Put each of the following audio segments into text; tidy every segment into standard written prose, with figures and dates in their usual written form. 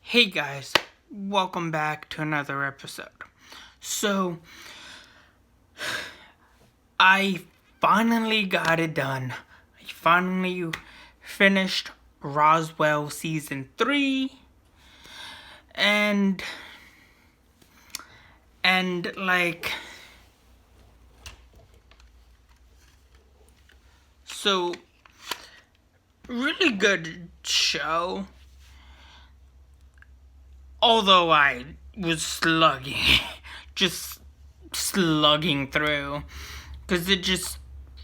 Hey guys, welcome back to another episode. So, I finally got it done. I finally finished Roswell Season 3, and, like, so, really good show. Although I was just slugging through, because it just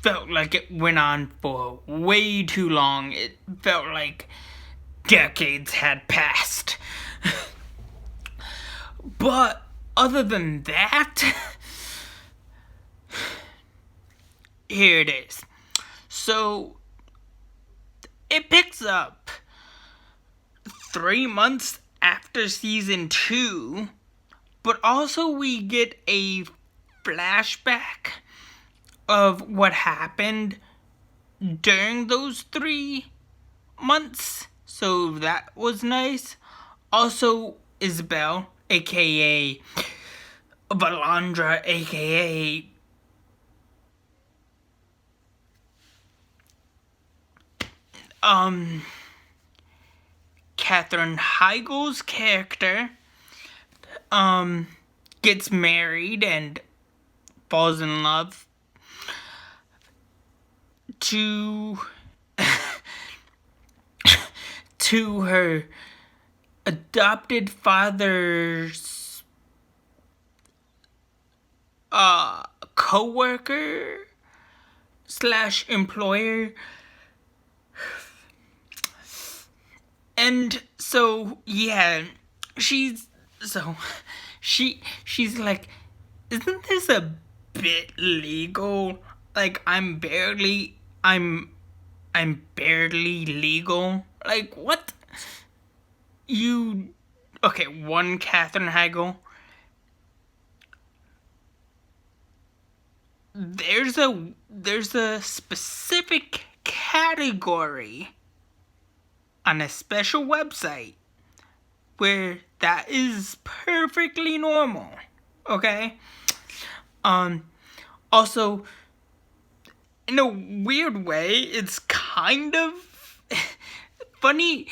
felt like it went on for way too long. It felt like decades had passed. But other than that, here it is. So, it picks up 3 months after season 2, but also we get a flashback of what happened during those 3 months. So that was nice. Also, Isabel, aka Valandra, aka Katherine Heigl's character, gets married and falls in love to to her adopted father's co-worker slash employer. And so yeah, she's like, isn't this a bit legal? Like, I'm barely legal. Like, what? Okay, one, Katherine Heigl. There's a specific category on a special website where that is perfectly normal. Okay? Also, in a weird way, it's kind of funny.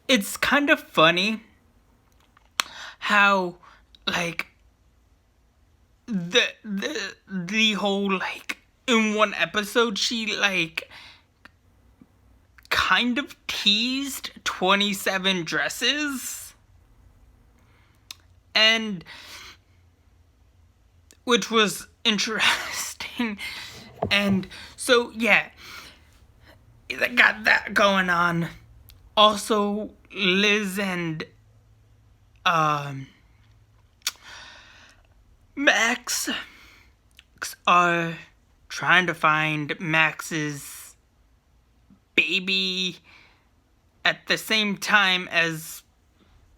It's kind of funny how, like, the whole, like, in one episode, she, like, kind of teased 27 dresses, and which was interesting. And so yeah, they got that going on. Also, Liz and Max are trying to find Max's baby at the same time as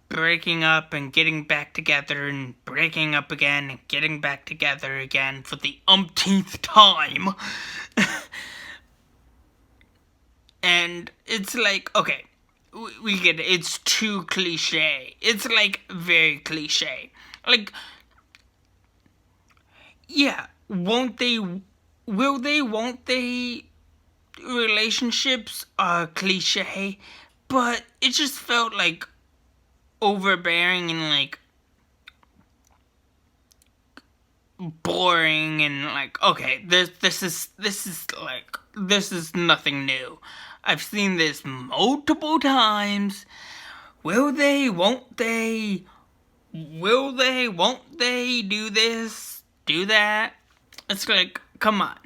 breaking up and getting back together and breaking up again and getting back together again for the umpteenth time. And it's like, okay, we get it. It's too cliche. It's like very cliche. Like, yeah, won't they, won't they, relationships are cliche, but it just felt like overbearing and like boring and like, okay, this is nothing new. I've seen this multiple times. Will they, won't they? Will they, won't they do this, do that? It's like, come on.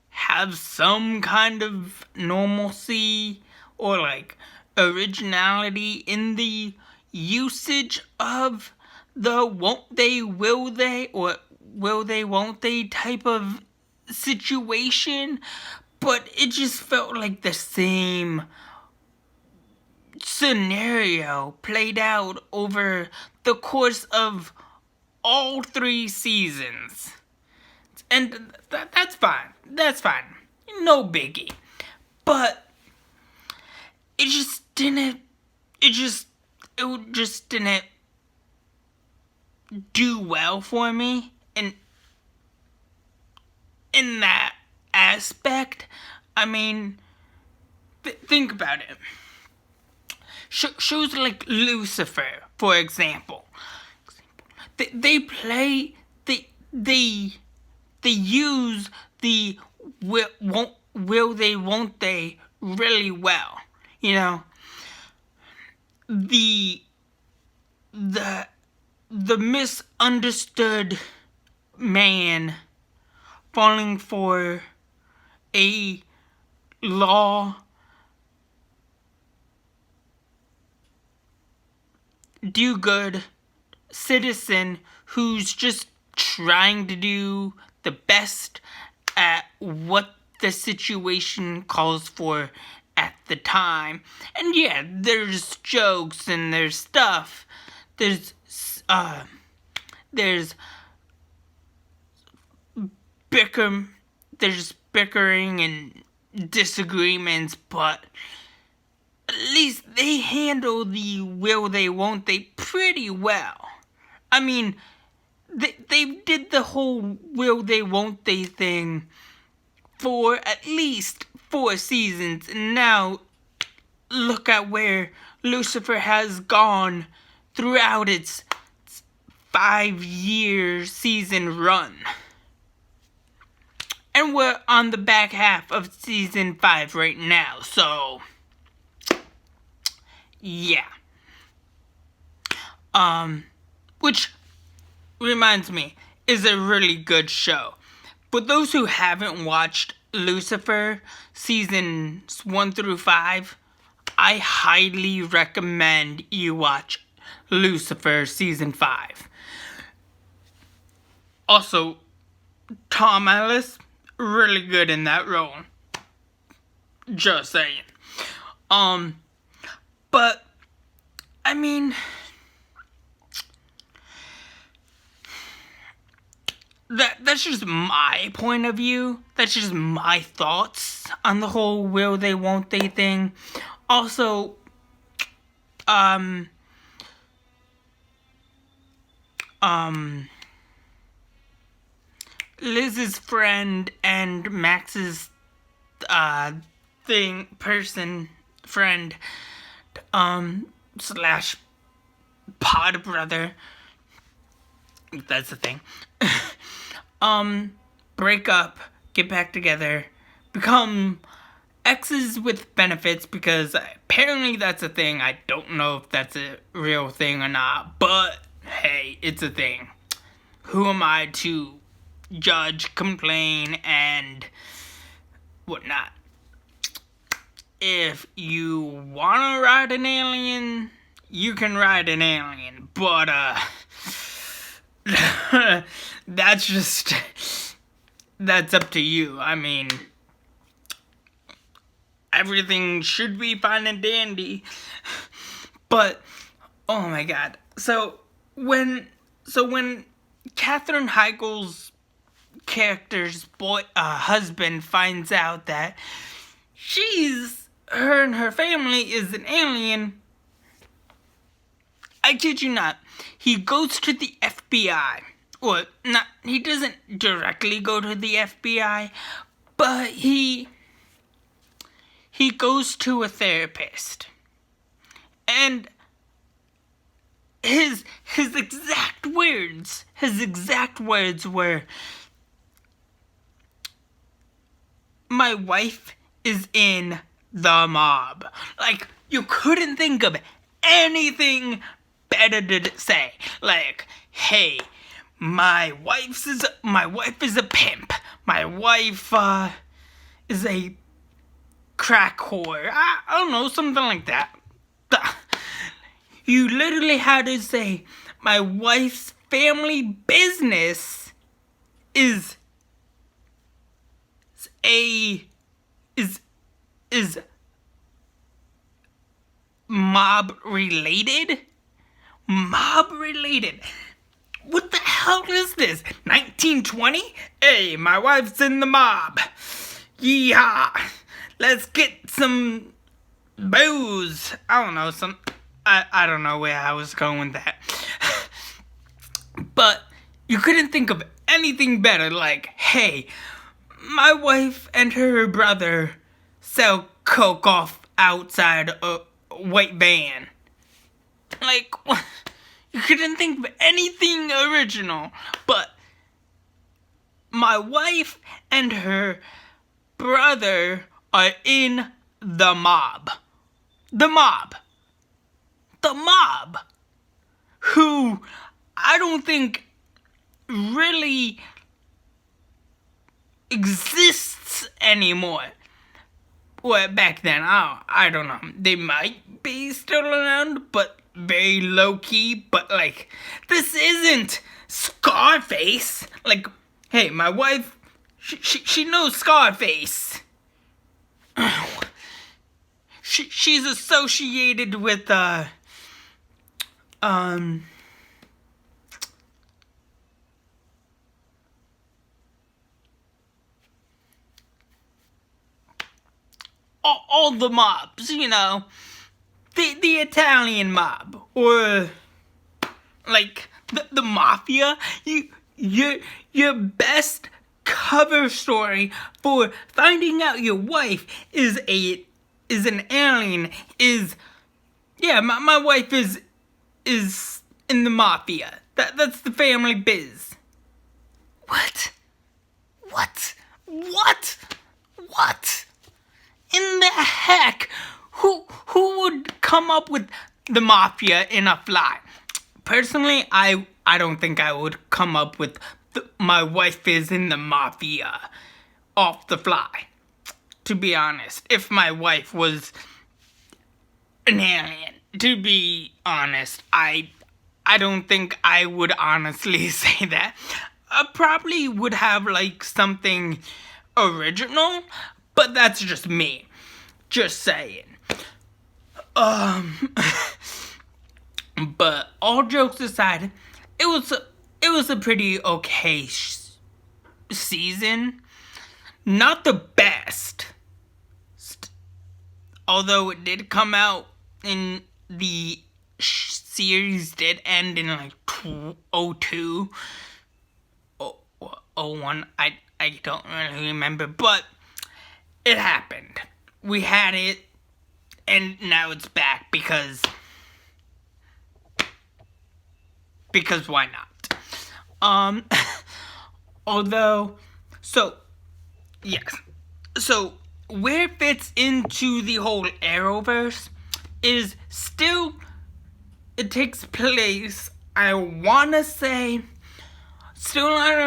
Have some kind of normalcy or like originality in the usage of the won't they, will they, or will they, won't they type of situation. But it just felt like the same scenario played out over the course of all 3 seasons. And that's fine. That's fine. No biggie. But it just it just didn't do well for me in that aspect. I mean, think about it. Shows like Lucifer, for example, they play they use the will they won't they really well. You know, the misunderstood man falling for a law do good citizen who's just trying to do the best at what the situation calls for at the time. And yeah, there's jokes and there's stuff. There's bickering and disagreements, but at least they handle the will they won't they pretty well. I mean, they did the whole will they won't they thing for at least 4 seasons, and now look at where Lucifer has gone throughout its 5-year season run. And we're on the back half of season 5 right now, so yeah. Which reminds me, is a really good show. For those who haven't watched Lucifer seasons 1 through 5, I highly recommend you watch Lucifer season 5. Also, Tom Ellis, really good in that role. Just saying. But I mean, that's just my point of view. That's just my thoughts on the whole will they won't they thing. Also, Liz's friend and Max's friend slash pod brother, if that's a thing, break up, get back together, become exes with benefits, because apparently that's a thing. I don't know if that's a real thing or not, but hey, it's a thing. Who am I to judge, complain, and whatnot? If you wanna ride an alien, you can ride an alien, but that's up to you. I mean, everything should be fine and dandy, but oh my god. So when Katherine Heigl's character's husband finds out that her and her family is an alien, I kid you not, he goes to the FBI. Well, not, he doesn't directly go to the FBI, but he goes to a therapist. And his exact words were, "My wife is in the mob." Like, you couldn't think of anything better to say. Like, hey, my wife is a pimp. My wife is a crack whore. I don't know, something like that. You literally had to say, my wife's family business is mob related? Mob related. What the hell is this? 1920? Hey, my wife's in the mob. Yeehaw. Let's get some booze. I don't know, I don't know where I was going with that. But you couldn't think of anything better. Like, hey, my wife and her brother sell coke off outside a white van. Like, you couldn't think of anything original. But my wife and her brother are in the mob. The mob. The mob. Who I don't think really exists anymore. Well, back then, I don't know. They might be still around, but very low key. But like, this isn't Scarface. Like, hey, my wife, she knows Scarface. She's associated with all the mobs, you know, the Italian mob, or like the mafia. Your best cover story for finding out your wife is an alien is, yeah, my wife is in the mafia. That's the family biz. What? In the heck? Who would come up with the mafia in a fly? Personally, I don't think I would come up with my wife is in the mafia off the fly. To be honest, if my wife was an alien, to be honest, I don't think I would honestly say that. I probably would have like something original, but that's just me. Just saying. But all jokes aside, it was a pretty okay season. Not the best. Although it did come out in the series did end in like 02, 01. I don't really remember, but it happened. We had it, and now it's back because why not? Although, so yes, so where it fits into the whole Arrowverse is still, it takes place, I wanna say, still on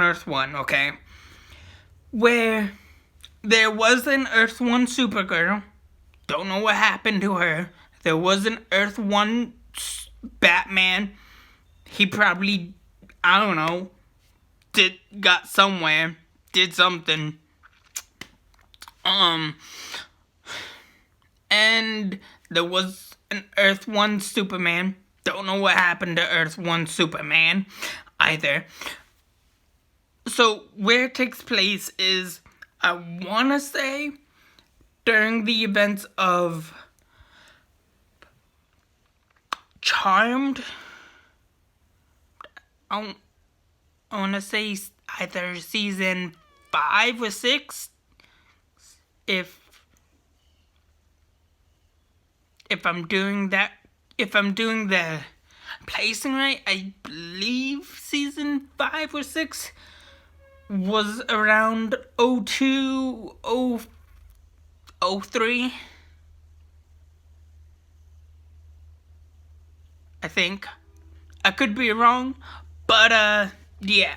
Earth 1, okay? Where there was an Earth 1 Supergirl. Don't know what happened to her. There was an Earth 1 Batman. He probably, I don't know, got somewhere, did something. And there was an Earth 1 Superman. Don't know what happened to Earth 1 Superman either. So where it takes place is, I want to say, during the events of Charmed. I want to say either season 5 or 6. If I'm doing the placing right, I believe season 5 or 6 was around 02, 03. I think. I could be wrong, but yeah.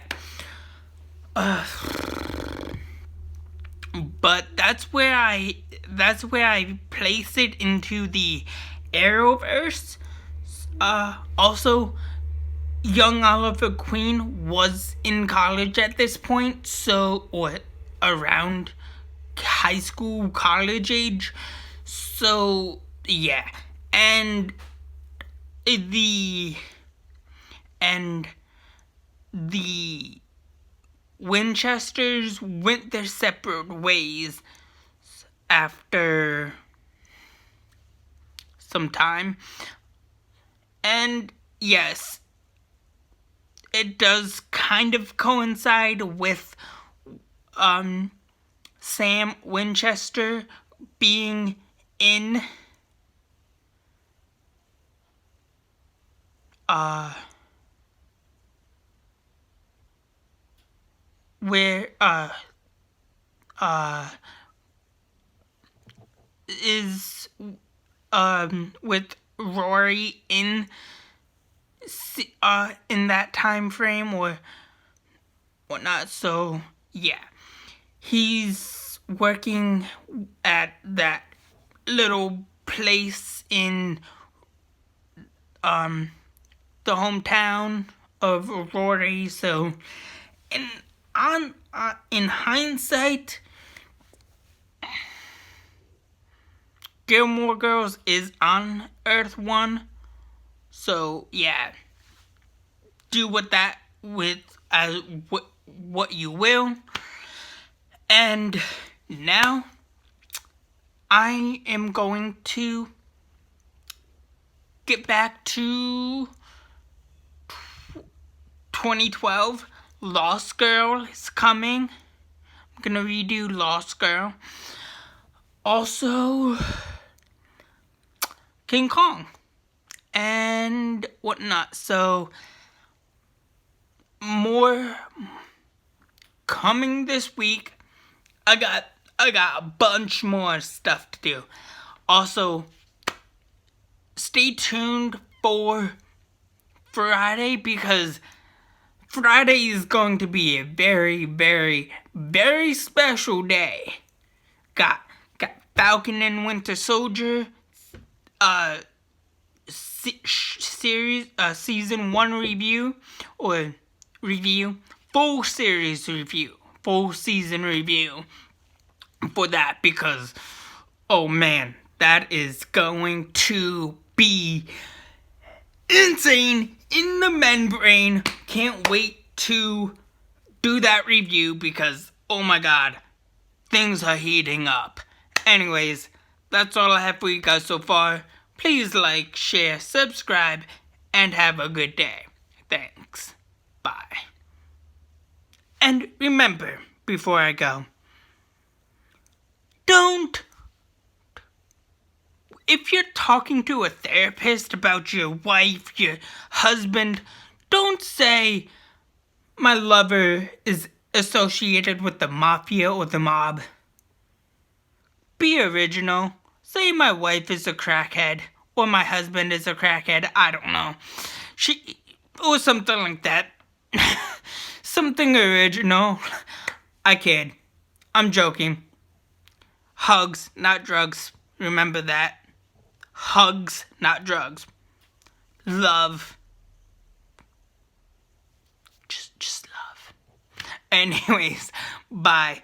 But that's where I place it into the Arrowverse. Also, young Oliver Queen was in college at this point, or around high school, college age. So yeah, and the Winchesters went their separate ways after some time. And yes, it does kind of coincide with Sam Winchester being in where is with Rory in that time frame or whatnot. So yeah, he's working at that little place in the hometown of Rory. So, and in hindsight, Gilmore Girls is on Earth 1. So yeah, do what you will. And now I am going to get back to 2012. Lost Girl is coming. I'm gonna redo Lost Girl. Also, King Kong and whatnot. So more coming this week. I got a bunch more stuff to do. Also, stay tuned for Friday because Friday is going to be a very, very, very special day. Got Falcon and Winter Soldier series season 1 review or full series review, full season review for that because oh man, that is going to be insane in the membrane. Can't wait to do that review because oh my god, things are heating up. Anyways, that's all I have for you guys so far. Please like, share, subscribe, and have a good day. Thanks. Bye. And remember, before I go, if you're talking to a therapist about your wife, your husband, don't say, my lover is associated with the mafia or the mob. Be original. Say my wife is a crackhead, or my husband is a crackhead, I don't know. Or something like that. Something original. I kid. I'm joking. Hugs, not drugs. Remember that. Hugs, not drugs. Love. Just love. Anyways, bye.